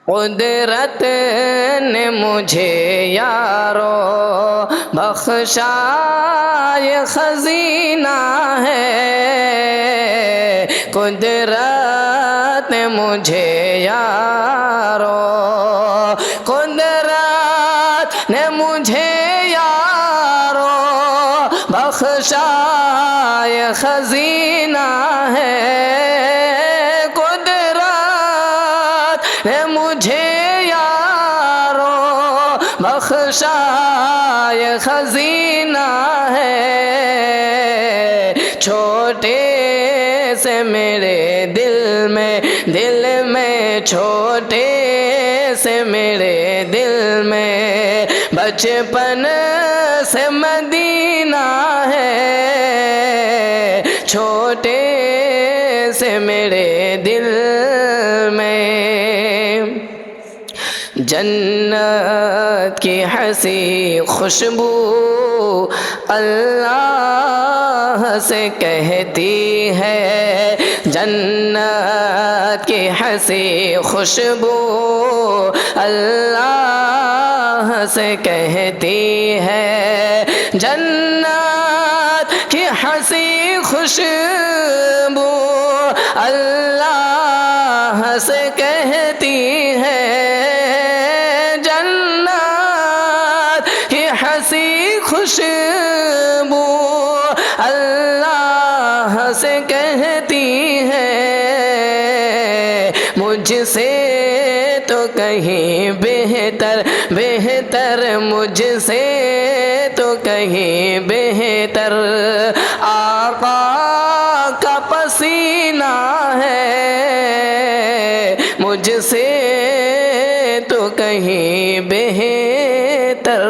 قدرت نے مجھے یارو بخشا، یہ خزینہ ہے۔ قدرت نے مجھے یارو، قدرت نے مجھے یارو بخشا، یہ خزینہ ہے۔ قدرت نے مجھے یارو بخشا، یہ خزینہ ہے۔ چھوٹے سے میرے دل میں چھوٹے سے میرے دل میں بچپن سے مدینہ ہے۔ چھوٹے سے میرے دل میں جنت کی ہنسی خوشبو اللہ سے کہتی ہے، جنت کی ہنسی خوشبو اللہ سے کہتی ہے، جنت کی ہنسی خوشبو اللہ سے کہتی ہے، جنت کی ہنسی خوشبو اللہ سے کہتی ہے۔ مجھ سے تو کہیں بہتر مجھ سے تو کہیں بہتر آقا کا پسینہ ہے۔ مجھ سے تو کہیں بہتر